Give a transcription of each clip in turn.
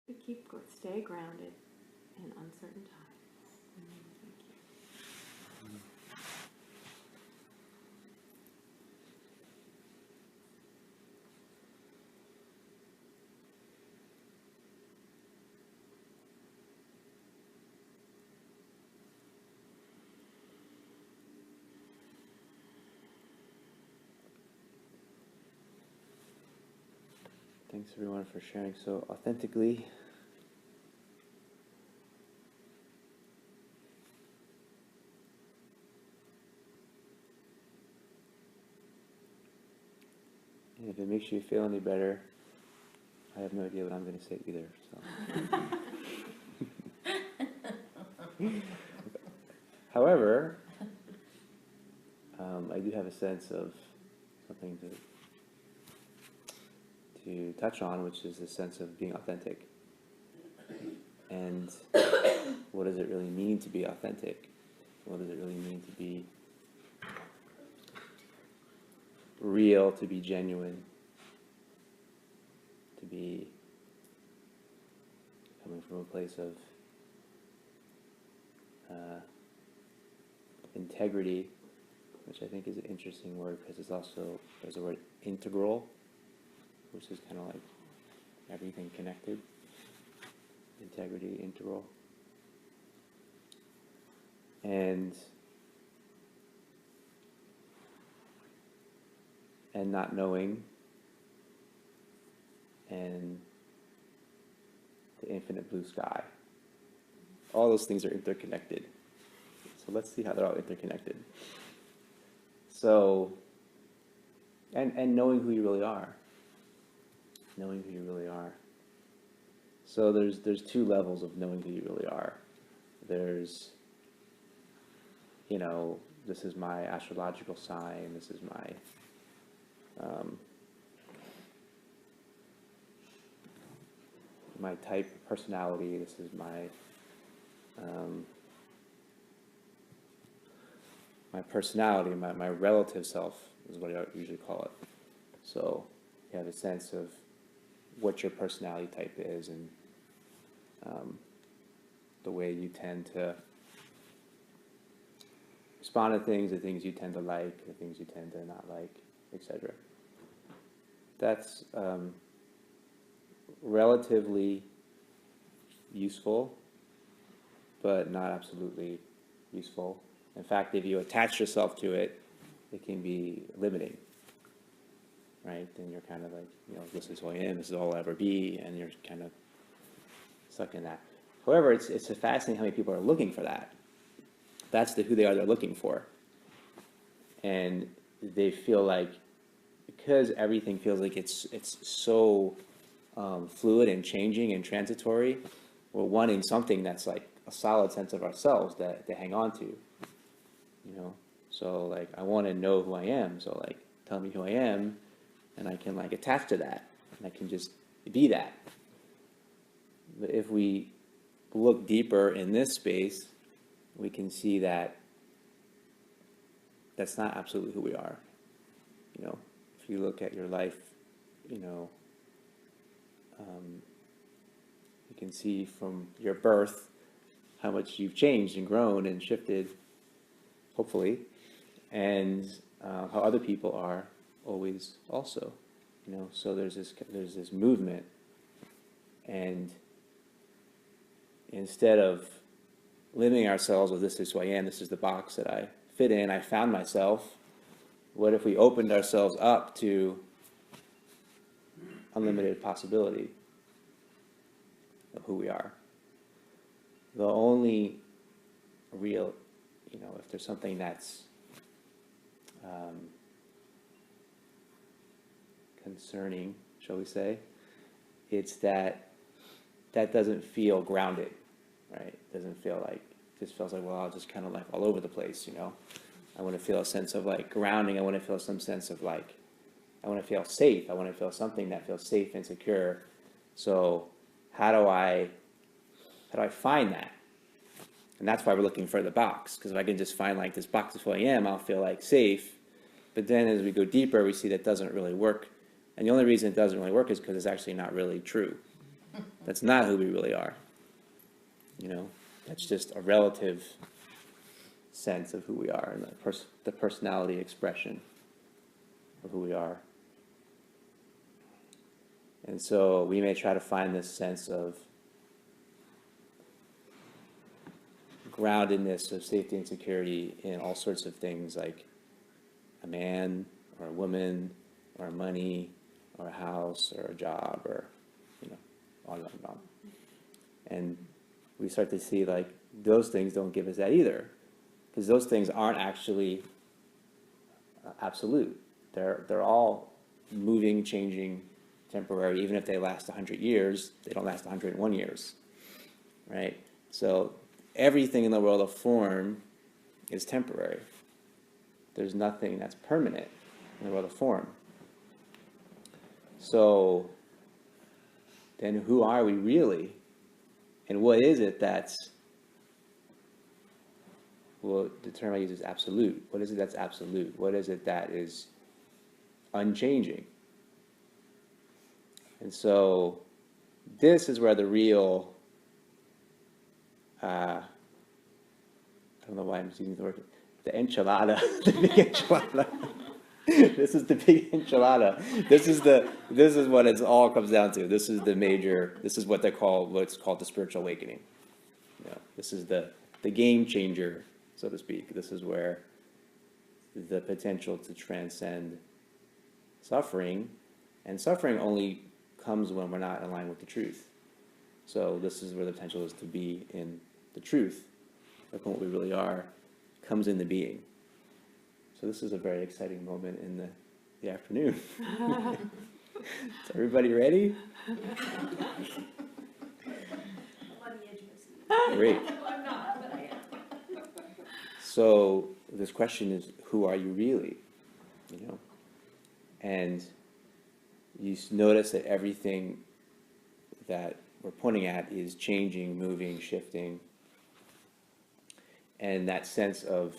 To stay grounded in uncertain times. Thank you. Thanks everyone for sharing so authentically. And if it makes you feel any better, I have no idea what I'm going to say either. So, however, I do have a sense of something to touch on, which is the sense of being authentic. And what does it really mean to be authentic? What does it really mean to be real, to be genuine, to be coming from a place of integrity, which I think is an interesting word because there's a word integral, which is kind of like everything connected. Integrity, integral. And not knowing, and the infinite blue sky. All those things are interconnected. So let's see how they're all interconnected. So, and knowing who you really are. Knowing who you really are. So there's two levels of knowing who you really are. There's, this is my astrological sign, this is my type of personality, this is my personality, my relative self is what I usually call it. So you have a sense of what your personality type is, and the way you tend to respond to things, the things you tend to like, the things you tend to not like, etc. That's relatively useful, but not absolutely useful. In fact, if you attach yourself to it, it can be limiting, right? Then you're kind of like, this is who I am, this is all I'll ever be, and you're kind of stuck in that. However, it's fascinating how many people are looking for that. That's who they are they're looking for. And they feel like, because everything feels like it's so fluid and changing and transitory, we're wanting something that's like a solid sense of ourselves that to hang on to. So like, I want to know who I am. So like, tell me who I am, and I can like attach to that, and I can just be that. But if we look deeper in this space, we can see that that's not absolutely who we are. If you look at your life, you can see from your birth how much you've changed and grown and shifted, hopefully, and how other people are always also. So there's this movement, and instead of limiting ourselves with this is who I am, this is the box that I fit in, I found myself, what if we opened ourselves up to unlimited possibility of who we are? The only real, if there's something that's concerning, shall we say, it's that doesn't feel grounded, right? It doesn't feel like, it just feels like, well, I'll just kind of like all over the place, I want to feel a sense of like grounding. I want to feel some sense of like, I want to feel safe. I want to feel something that feels safe and secure. So how do I find that? And that's why we're looking for the box, because if I can just find like this box is who I am, I'll feel like safe. But then as we go deeper, we see that doesn't really work. And the only reason it doesn't really work is because it's actually not really true. That's not who we really are. You know, that's just a relative sense of who we are, and the personality expression of who we are. And so we may try to find this sense of groundedness, of safety and security in all sorts of things, like a man or a woman or money or a house or a job, or, you know, on and on. And we start to see, like, those things don't give us that either, because those things aren't actually absolute. They're all moving, changing, temporary. Even if they last 100 years, they don't last 101 years, right? So everything in the world of form is temporary. There's nothing that's permanent in the world of form. So then who are we really? And what is it that's, well, the term I use is absolute. What is it that's absolute? What is it that is unchanging? And so this is where the real, I don't know why I'm using the word, the enchilada, the big enchilada. This is the big enchilada. This is what it all comes down to. This is the major, this is what what's called the spiritual awakening. You know, this is the game changer, so to speak. This is where the potential to transcend suffering, and suffering only comes when we're not in line with the truth. So this is where the potential is to be in the truth, like what we really are, comes into being. So this is a very exciting moment in the afternoon. Is everybody ready? I'm on the edge of my seat. Great. Well, I'm not, but I am. So this question is, who are you really? You know, and you notice that everything that we're pointing at is changing, moving, shifting, and that sense of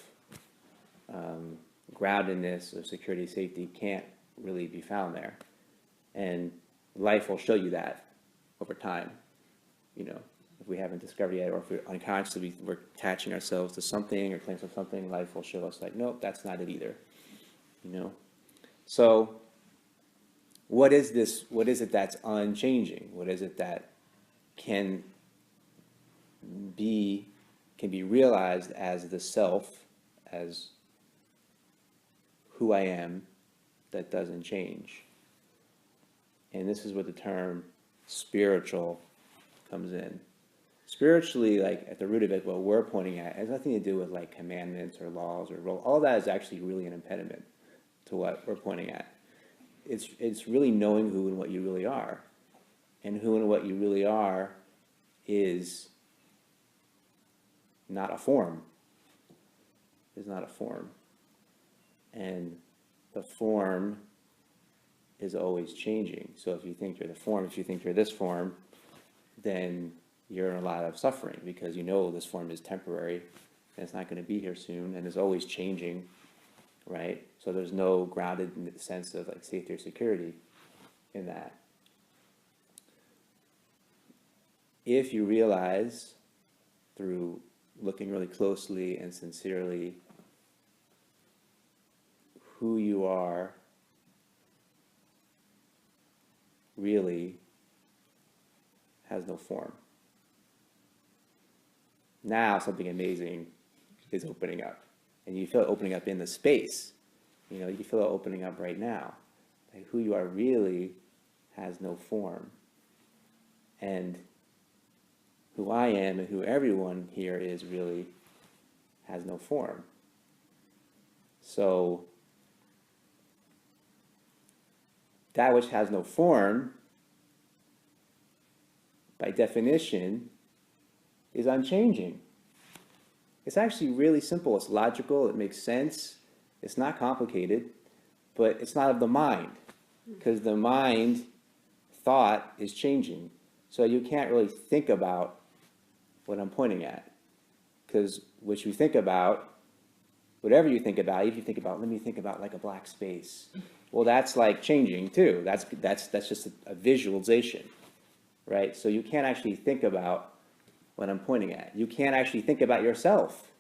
groundedness, of security, safety can't really be found there. And life will show you that over time. You know, if we haven't discovered yet, or if we're unconsciously we're attaching ourselves to something or claims of something, life will show us like, nope, that's not it either. You know, so what is this? What is it that's unchanging? What is it that can be realized as the self, as who I am, that doesn't change? And this is where the term spiritual comes in. Spiritually, like at the root of it, what we're pointing at has nothing to do with like commandments or laws or rule. All that is actually really an impediment to what we're pointing at. It's really knowing who and what you really are. And who and what you really are is not a form. Is not a form. And the form is always changing. So if you think you're the form, if you think you're this form, then you're in a lot of suffering, because you know this form is temporary and it's not going to be here soon and is always changing, right? So there's no grounded sense of like safety or security in that. If you realize through looking really closely and sincerely who you are really has no form. Now something amazing is opening up, and you feel it opening up in the space. You know, you feel it opening up right now. Like who you are really has no form. And who I am and who everyone here is really has no form. So that which has no form, by definition, is unchanging. It's actually really simple. It's logical. It makes sense. It's not complicated, but it's not of the mind, because the mind thought is changing. So you can't really think about what I'm pointing at, because what you think about, whatever you think about, if you think about, let me think about like a black space. Well, that's like changing too. That's just a visualization. right? So you can't actually think about what I'm pointing at. You can't actually think about yourself.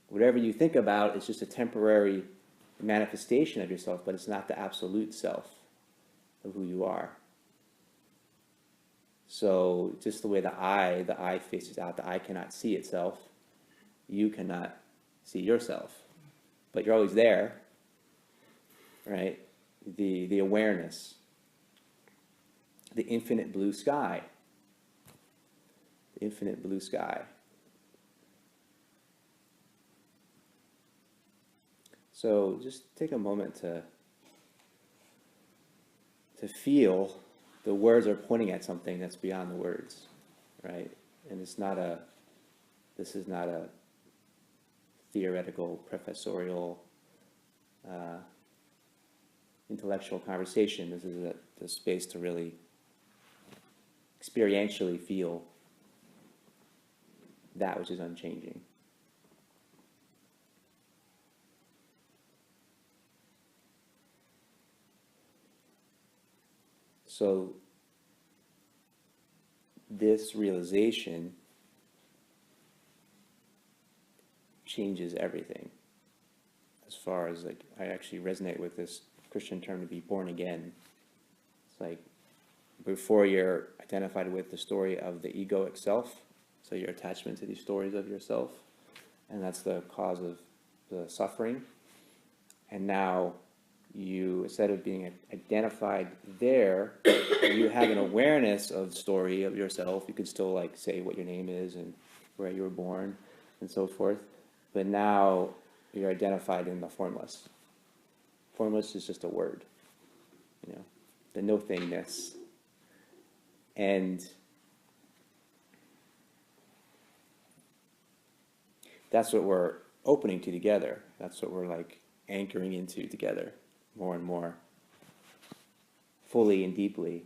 Whatever you think about is just a temporary manifestation of yourself, but it's not the absolute self of who you are. So just the way the eye faces out, the eye cannot see itself. You cannot see yourself, but you're always there, right? The awareness, the infinite blue sky, the infinite blue sky. So just take a moment to feel the words are pointing at something that's beyond the words, right? And this is not a theoretical, professorial, intellectual conversation. This is the space to really experientially feel that which is unchanging. So this realization changes everything. As far as like, I actually resonate with this Christian term to be born again. It's like before you're identified with the story of the egoic self, so your attachment to these stories of yourself, and that's the cause of the suffering. And now you, instead of being identified there, you have an awareness of the story of yourself. You can still like say what your name is and where you were born and so forth. But now you're identified in the formless. Formless is just a word, you know, the no-thingness. And that's what we're opening to together. That's what we're like anchoring into together more and more, fully and deeply.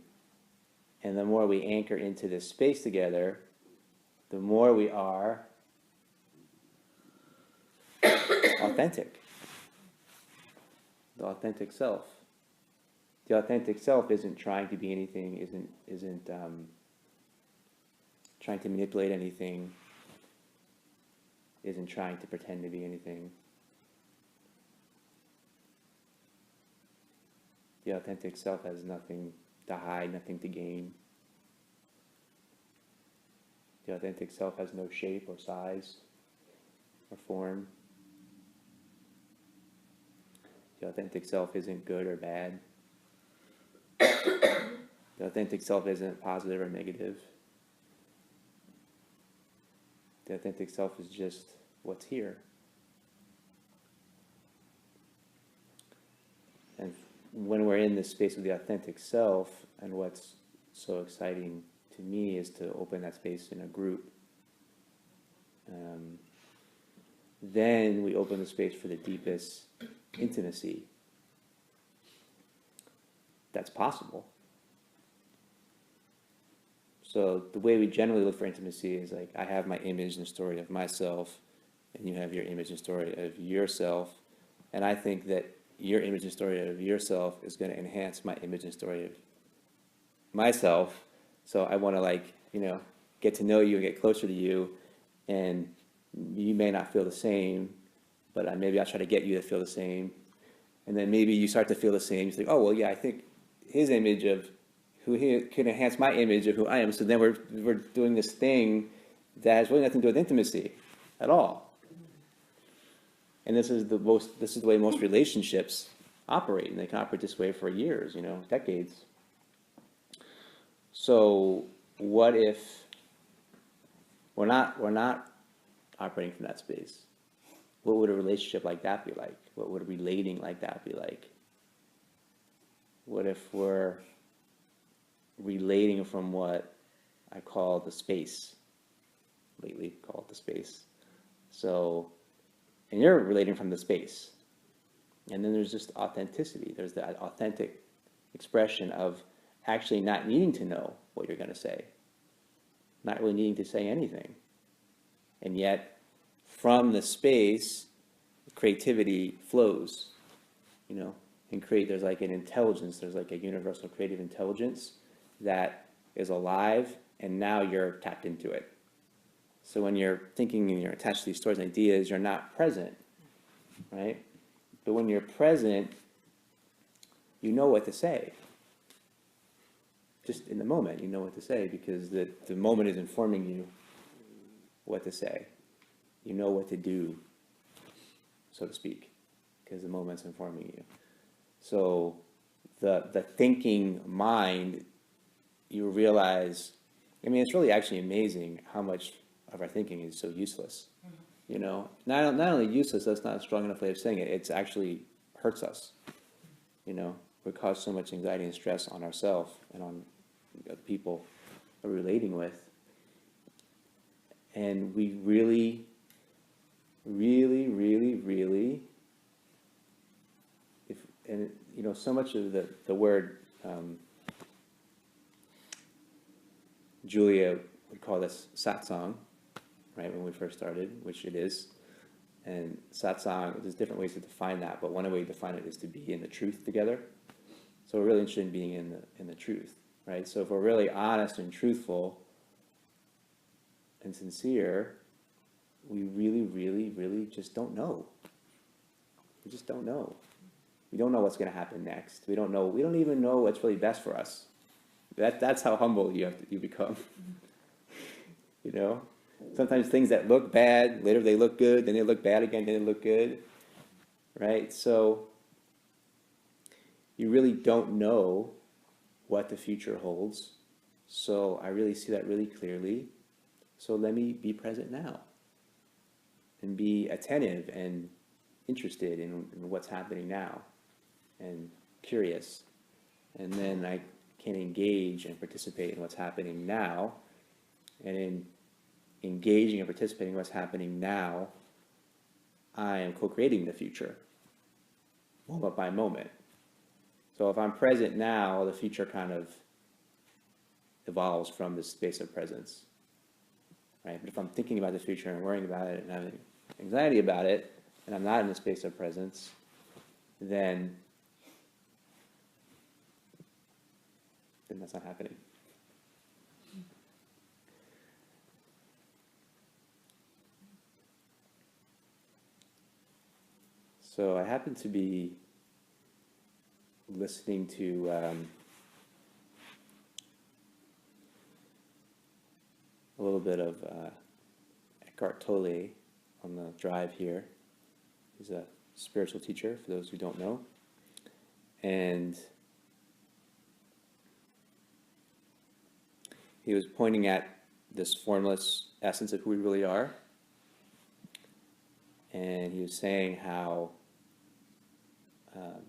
And the more we anchor into this space together, the more we are authentic. The authentic self. The authentic self isn't trying to be anything, isn't trying to manipulate anything, isn't trying to pretend to be anything. The authentic self has nothing to hide, nothing to gain. The authentic self has no shape or size or form. The authentic self isn't good or bad. The authentic self isn't positive or negative. The authentic self is just what's here. And when we're in this space of the authentic self, and what's so exciting to me is to open that space in a group. Then we open the space for the deepest intimacy that's possible. So the way we generally look for intimacy is like, I have my image and story of myself, and you have your image and story of yourself, and I think that your image and story of yourself is going to enhance my image and story of myself. So I want to like, you know, get to know you and get closer to you, and you may not feel the same, but maybe I'll try to get you to feel the same. And then maybe you start to feel the same. You think, oh, well, yeah, I think his image of who he can enhance my image of who I am. So then we're doing this thing that has really nothing to do with intimacy at all. And this is the way most relationships operate, and they can operate this way for years, you know, decades. So what if we're not operating from that space? What would a relationship like that be like? What would a relating like that be like? What if we're relating from what I call the space, lately called the space? So, and you're relating from the space. And then there's just authenticity. There's that authentic expression of actually not needing to know what you're going to say, not really needing to say anything. And yet, from the space, creativity flows, you know, and there's like an intelligence, there's like a universal creative intelligence that is alive, and now you're tapped into it. So when you're thinking and you're attached to these stories and ideas, you're not present, right? But when you're present, you know what to say. Just in the moment, you know what to say, because the moment is informing you what to say. You know what to do, so to speak, because the moment's informing you. So the thinking mind, you realize, I mean, it's really actually amazing how much of our thinking is so useless. You know, not only useless, that's not a strong enough way of saying it, it's actually hurts us. You know, we cause so much anxiety and stress on ourselves and on the people we're relating with. And we really, you know, so much of the word, Julia would call this satsang, right, when we first started, which it is. And satsang, there's different ways to define that, but one way to define it is to be in the truth together. So we're really interested in being in the truth, right? So if we're really honest and truthful and sincere, we really just don't know. We just don't know. We don't know what's going to happen next. We don't know. We don't even know what's really best for us. That's how humble you become. You know, sometimes things that look bad, later they look good, then they look bad again, then they look good, right? So you really don't know what the future holds. So I really see that really clearly. So let me be present now and be attentive and interested in what's happening now and curious. And then I can engage and participate in what's happening now. And in engaging and participating in what's happening now, I am co-creating the future, moment by moment. So if I'm present now, the future kind of evolves from this space of presence, right? But if I'm thinking about the future and worrying about it and having anxiety about it, and I'm not in the space of presence, then that's not happening. So I happen to be listening to a little bit of Eckhart Tolle on the drive here. He's a spiritual teacher, for those who don't know. And he was pointing at this formless essence of who we really are. And he was saying how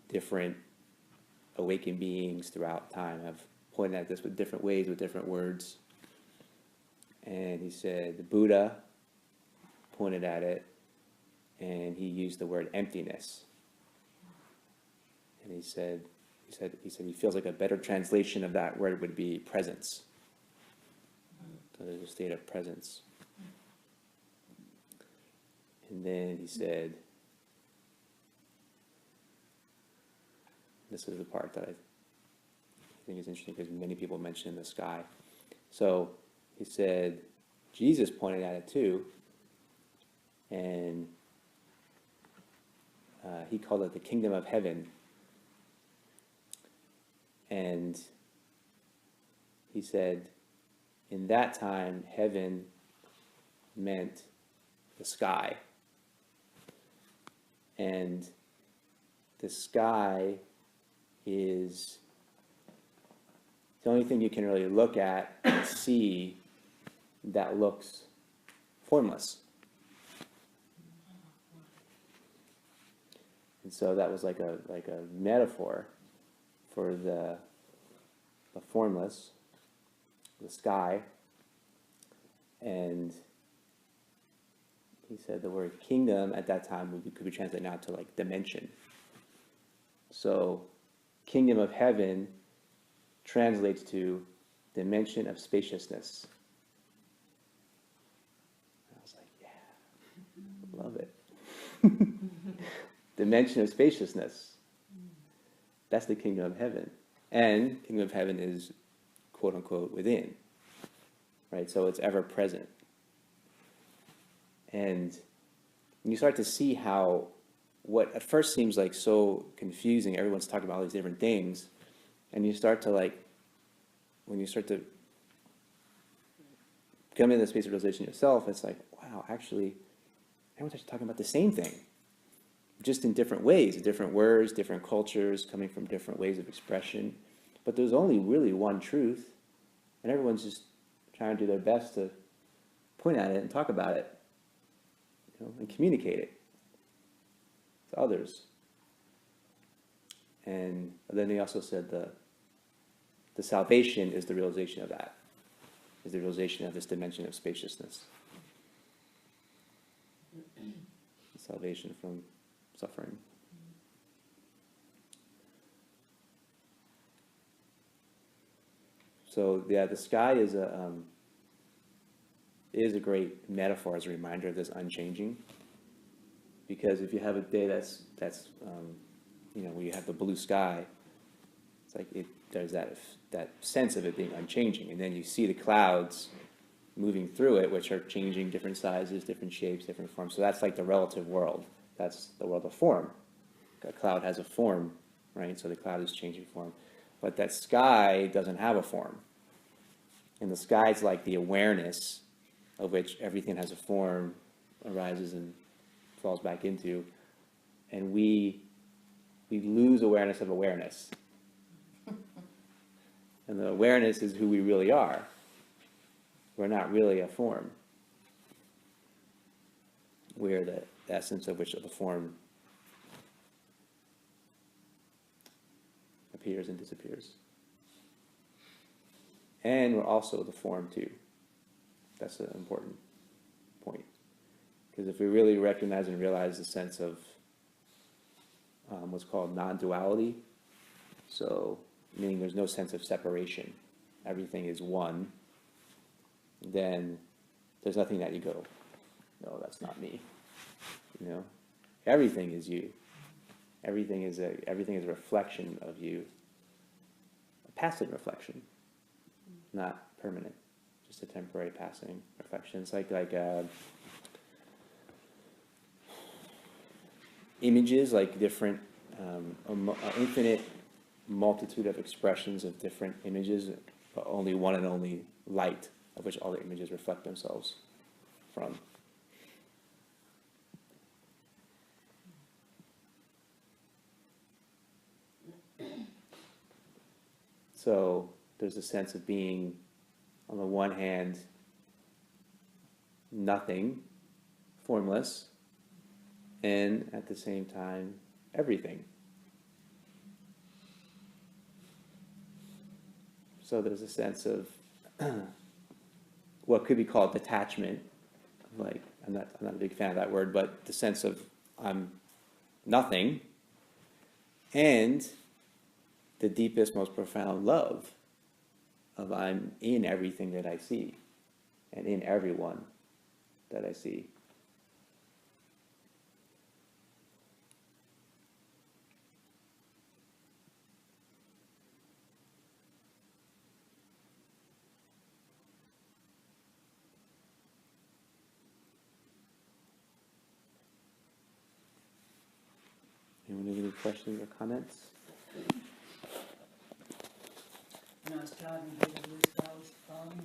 different awakened beings throughout time have pointed at this with different ways, with different words. And he said the Buddha pointed at it, and he used the word emptiness. And he said he feels like a better translation of that word would be presence. So there's a state of presence. And then he said, this is the part that I think is interesting because many people mention the sky. So he said, Jesus pointed at it too, and he called it the kingdom of heaven. And he said, in that time, heaven meant the sky. And the sky is the only thing you can really look at and see that looks formless. And so that was like a metaphor for the formless, the sky. And he said the word kingdom at that time could be translated now to like dimension. So kingdom of heaven translates to dimension of spaciousness. I was like, yeah, love it. Dimension of spaciousness. That's the kingdom of heaven. And kingdom of heaven is quote unquote within, right? So it's ever present. And you start to see how what at first seems like so confusing, everyone's talking about all these different things, and you start to like, when you start to come into the space of realization yourself, it's like, wow, actually, everyone's actually talking about the same thing, just in different ways, different words, different cultures, coming from different ways of expression. But there's only really one truth, and everyone's just trying to do their best to point at it and talk about it, you know, and communicate it to others. And then he also said the salvation is the realization of that, is the realization of this dimension of spaciousness. Salvation from suffering. So yeah, the sky is a great metaphor as a reminder of this unchanging. Because if you have a day that's you know, where you have the blue sky, it's like there's that sense of it being unchanging, and then you see the clouds moving through it, which are changing different sizes, different shapes, different forms. So that's like the relative world. That's the world of form. A cloud has a form, right? So the cloud is changing form. But that sky doesn't have a form. And the sky is like the awareness of which everything has a form, arises and falls back into. And we lose awareness of awareness. And the awareness is who we really are. We're not really a form. We're the essence of which the form appears and disappears. And we're also the form too. That's an important point. Because if we really recognize and realize the sense of what's called non-duality, so meaning there's no sense of separation, everything is one, then there's nothing that you go, no, that's not me. You know, everything is you. Everything is a reflection of you, a passing reflection, not permanent, just a temporary passing reflection. It's like images, like different, infinite multitude of expressions of different images, but only one and only light of which all the images reflect themselves from. So there's a sense of being, on the one hand, nothing, formless, and at the same time, everything. So there's a sense of what could be called detachment. Like, I'm not a big fan of that word, but the sense of I'm nothing, and the deepest, most profound love of I'm in everything that I see, and in everyone that I see. Anyone have any questions or comments? When I was driving through the blue skies, falling